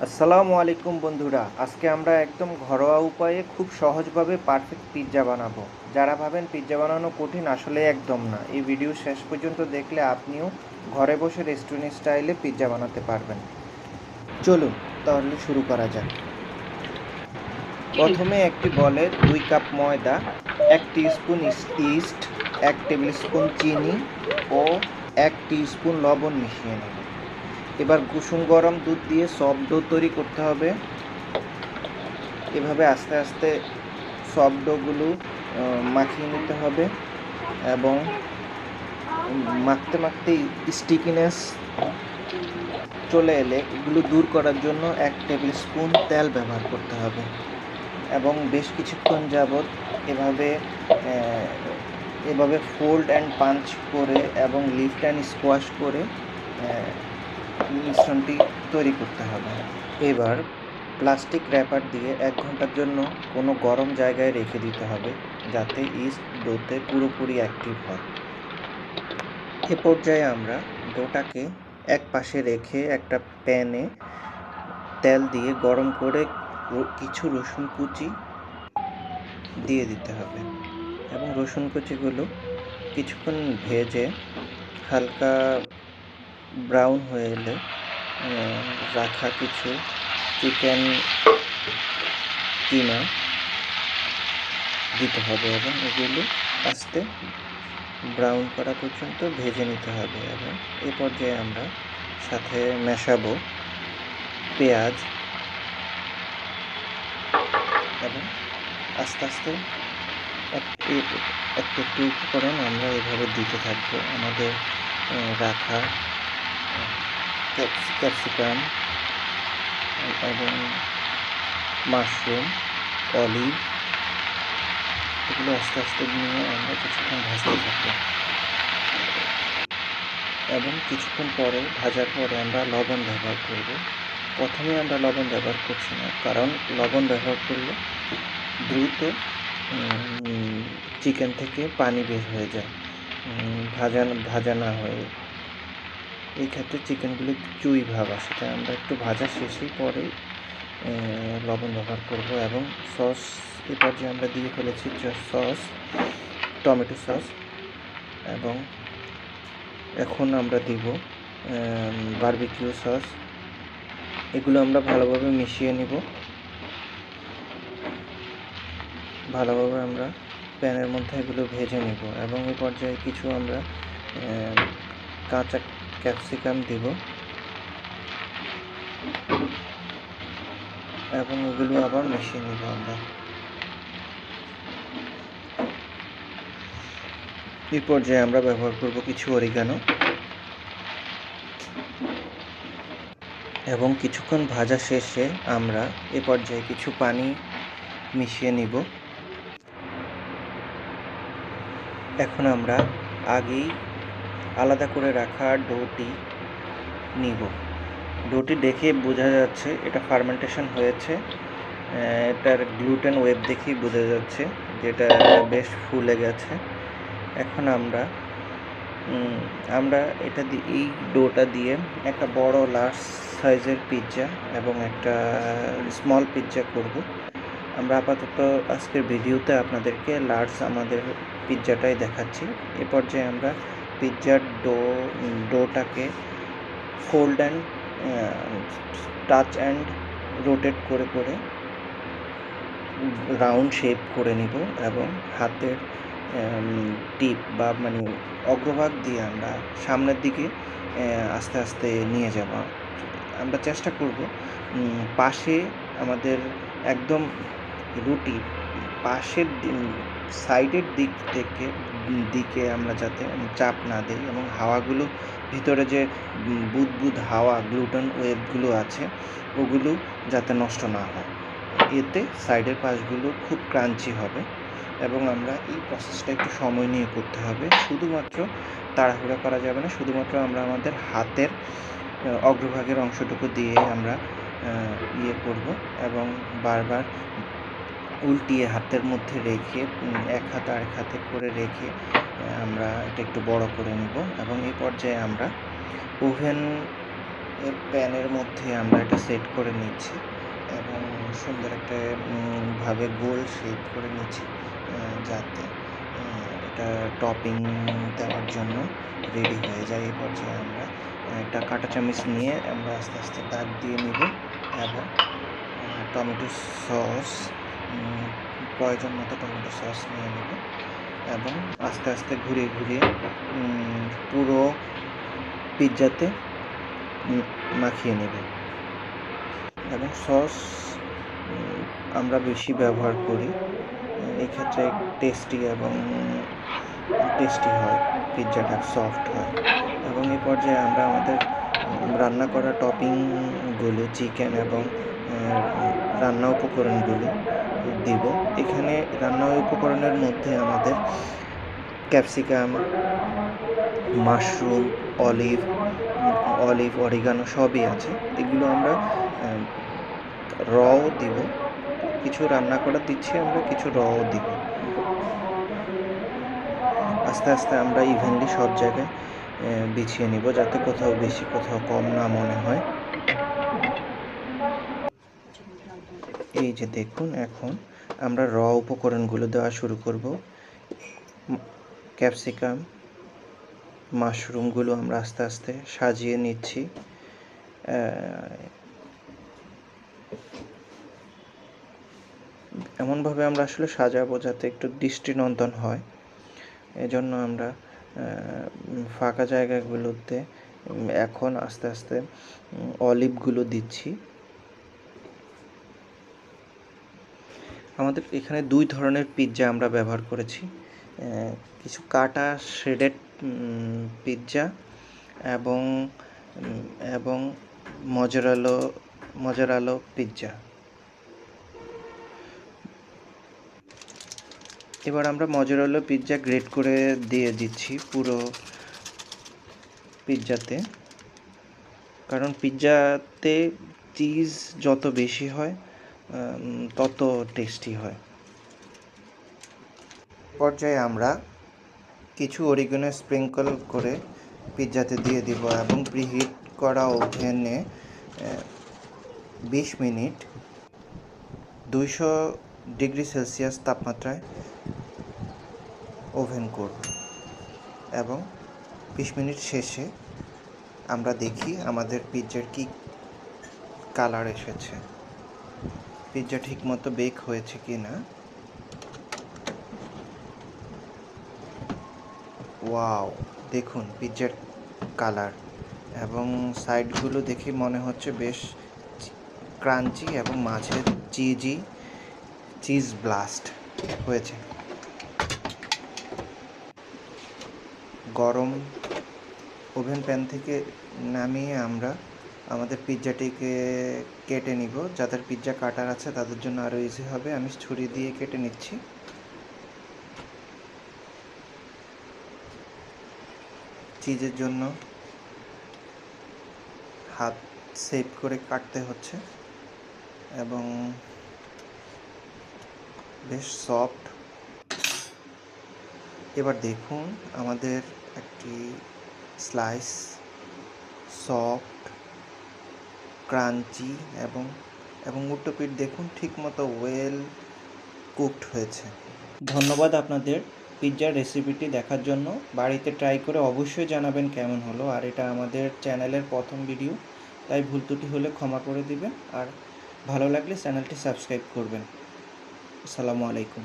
আসসালামু আলাইকুম বন্ধুরা, আজকে আমরা একদম ঘরোয়া উপায়ে খুব সহজভাবে পারফেক্ট পিৎজা বানাবো। যারা ভাবেন পিৎজা বানানো কঠিন, আসলে একদম না। এই ভিডিও শেষ পর্যন্ত দেখলে আপনিও ঘরে বসে রেস্টুরেন্ট স্টাইলে পিৎজা বানাতে পারবেন। চলুন তাহলে শুরু করা যাক। প্রথমে একটি বলে 2 কাপ ময়দা, 1 টিস্পুন ইস্ট, 1 টেবিল স্পুন চিনি ও 1 টিস্পুন লবণ মিশিয়ে নেব। এবার কুসুম গরম দুধ দিয়ে সফট ডো তৈরি করতে হবে। এভাবে আস্তে আস্তে সফট ডোগুলো মাখিয়ে নিতে হবে এবং মাখতে মাখতে স্টিকিনেস চলে এলে এগুলো দূর করার জন্য 1 টেবিল স্পুন তেল ব্যবহার করতে হবে এবং বেশ কিছুক্ষণ যাবৎ এভাবে এভাবে ফোল্ড অ্যান্ড পাঞ্চ করে এবং লিফট অ্যান্ড স্কোয়াশ করে মিশ্রণটি তৈরি করতে হবে। এবার প্লাস্টিক র্যাপার দিয়ে 1 ঘন্টার জন্য কোনো গরম জায়গায় রেখে দিতে হবে, যাতে ইস্ট ডোতে পুরোপুরি অ্যাক্টিভ হয়। এ পর্যায়ে আমরা ডোটাকে এক পাশে রেখে একটা প্যানে তেল দিয়ে গরম করে কিছু রসুন কুচি দিয়ে দিতে হবে এবং রসুন কুচিগুলো কিছুক্ষণ ভেজে হালকা ব্রাউন হয়ে এলে রাখা কিছু চিকেন কিমা দিতে হবে এবং এগুলো আস্তে ব্রাউন করা পর্যন্ত ভেজে নিতে হবে। এবং এ পর্যায়ে আমরা সাথে মেশাবো পেঁয়াজ এবং আস্তে আস্তে একটু একটু উপকরণ আমরা এভাবে দিতে থাকবো। আমাদের রাখা ক্যাপসিকাম এবং মাশরুম, অলিভ, এগুলো আস্তে আস্তে নিয়ে আমরা কিছুক্ষণ ভাজতে থাকবো এবং কিছুক্ষণ পরে ভাজার পরে আমরা লবণ ব্যবহার করব। প্রথমে আমরা লবণ ব্যবহার করছি না, কারণ লবণ ব্যবহার করলে দ্রুত চিকেন থেকে পানি বের হয়ে যায়, ভাজা না হয়ে। এই ক্ষেত্রে চিকেনগুলো চুই ভাব আসে, তাই আমরা একটু ভাজা শেষেই পরে লবণ ব্যবহার করব। এবং সস এবার যে আমরা দিয়ে ফেলেছি সস, টমেটো সস, এবং এখন আমরা দিব বারবিকিউ সস। এগুলো আমরা ভালোভাবে মিশিয়ে নিব। ভালোভাবে আমরা প্যানের মধ্যে এগুলো ভেজে নিব এবং এই পর্যায়ে কিছু আমরা কাঁচা ক্যাপসিকাম দিব এবং এগুলো আবার মিশিয়ে নিব আমরা। এই পর্যায়ে আমরা ব্যবহার করব কিছু অরিগানো এবং কিছুক্ষণ ভাজা শেষে আমরা এ পর্যায়ে কিছু পানি মিশিয়ে নিব। এখন আমরা আগেই আলাদা করে রাখা ডোটি নিব। ডোটি দেখে বোঝা যাচ্ছে এটা ফার্মেন্টেশন হয়েছে, এটার গ্লুটেন ওয়েব দেখেই বোঝা যাচ্ছে যেটা বেশ ফুলে গেছে। এখন আমরা এটা দিয়ে এই ডোটা দিয়ে একটা বড় লার্জ সাইজের পিৎজা এবং একটা স্মল পিৎজা করব। আমরা আপাতত আজকের ভিডিওতে আপনাদেরকে লার্জ আমাদের পিৎজাটাই দেখাচ্ছি। এ পর্যায়ে আমরা পিৎজার ডোটাকে fold and touch and rotate করে করে রাউন্ড শেপ করে নিব এবং হাতের টিপ বা মানে অগ্রভাগ দিয়ে আমরা সামনের দিকে আস্তে আস্তে নিয়ে যাব। আমরা চেষ্টা করব পাশে আমাদের একদম রুটি পাশের সাইডের দিকে আমরা যাতে চাপ না দিই এবং হাওয়াগুলো ভিতরে যে বুদবুদ হাওয়া গ্লুটেন ওয়েবগুলো আছে ওগুলো যাতে নষ্ট না হয়। এতে সাইডের পাশগুলো খুব ক্রাঞ্চি হবে এবং আমরা এই প্রসেসটা একটু সময় নিয়ে করতে হবে। শুধুমাত্র তাড়াহুড়া করা যাবে না, শুধুমাত্র আমরা আমাদের হাতের অগ্রভাগের অংশটুকু দিয়ে আমরা করব এবং বারবার উল্টিয়ে হাতের মধ্যে রেখে এক হাত আরেক হাতে করে রেখে আমরা এটা একটু বড় করে নিব এবং এই পর্যায়ে আমরা ওভেন এর প্যানের মধ্যে আমরা এটা সেট করে নিচ্ছি এবং সুন্দর একটা ভাবে গোল শেপ করে নিচ্ছি, যাতে এটা টপিং দেওয়ার জন্য রেডি হয়ে যায়। এই পর্যায়ে আমরা একটা কাঁটা চামচ নিয়ে আমরা আস্তে আস্তে দাগ দিয়ে নিব এবং টমেটো সস, প্রয়োজন মতো টমেটো সস নিয়ে নেব এবং আস্তে আস্তে ঘুরিয়ে ঘুরিয়ে পুরো পিৎজাতে মাখিয়ে নেব। এবং সস আমরা বেশি ব্যবহার করি, এক্ষেত্রে টেস্টি হয়, পিৎজাটা সফট হয়। এবং এই পর্যায়ে আমরা আমাদের রান্না করা টপিংগুলো, চিকেন এবং রান্না উপকরণগুলো দিব। এখানে রান্না উপকরণের মধ্যে আমাদের ক্যাপসিকাম, মাশরুম, অলিভ, অরিগানো সবই আছে। এগুলো আমরা রও দিব, কিছু রান্না করা দিচ্ছি আমরা, কিছু রও দিব। আস্তে আস্তে আমরা ইভেনলি সব জায়গায় বিছিয়ে নিব, যাতে কোথাও বেশি কোথাও কম না মনে হয়। এই যে দেখুন, এখন আমরা র উপকরণগুলো দেওয়া শুরু করব। ক্যাপসিকাম, মাশরুমগুলো আমরা আস্তে আস্তে সাজিয়ে নিচ্ছি। এমনভাবে আমরা আসলে সাজাবো যাতে একটু দৃষ্টিনন্দন হয়। এজন্য আমরা ফাঁকা জায়গাগুলোতে এখন আস্তে আস্তে অলিভগুলো দিচ্ছি। আমাদের এখানে 2 ধরনের পিৎজা আমরা ব্যবহার করেছি, কিছু কাটা শ্রেডেড পিৎজা এবং মজারালো পিৎজা। এবার আমরা মজারালো পিৎজা গ্রেট করে দিয়ে দিচ্ছি পুরো পিৎজাতে, কারণ পিৎজাতে চিজ যত বেশি হয় তত টেস্টি হয়। পর্যায়ে আমরা কিছু অরিগানো স্প্রিঙ্কল করে পিৎজাতে দিয়ে দিব এবং প্রিহিট করা ওভেনে 20 মিনিট 200 ডিগ্রি সেলসিয়াস তাপমাত্রায় ওভেন করব এবং 20 মিনিট শেষে আমরা দেখি আমাদের পিৎজার কি কালার এসেছে, পিৎজা ঠিকমতো বেক হয়েছে কি না। ওয়াও, দেখুন পিৎজার কালার এবং সাইডগুলো দেখে মনে হচ্ছে বেশ ক্রাঞ্চি এবং মাঝে চিজ ব্লাস্ট হয়েছে। গরম ওভেন প্যান থেকে নামিয়ে আমরা আমাদের পিৎজাটিকে কেটে নিব। যাদের পিৎজা কাটার আছে তাদের জন্য আরও ইজি হবে। আমি ছুরি দিয়ে কেটে নিচ্ছি। চিজের জন্য হাত সেভ করে কাটতে হচ্ছে এবং বেশ সফট। এবার দেখুন আমাদের একটি স্লাইস সফট, ক্রাঞ্চি এবং উল্টো পিঠ দেখুন ঠিকমতো ওয়েল কুকড হয়েছে। ধন্যবাদ আপনাদের পিৎজার রেসিপিটি দেখার জন্য। বাড়িতে ট্রাই করে অবশ্যই জানাবেন কেমন হলো। আর এটা আমাদের চ্যানেলের প্রথম ভিডিও, তাই ভুল ত্রুটি হলে ক্ষমা করে দিবেন। আর ভালো লাগলে চ্যানেলটি সাবস্ক্রাইব করবেন। আসসালামু আলাইকুম।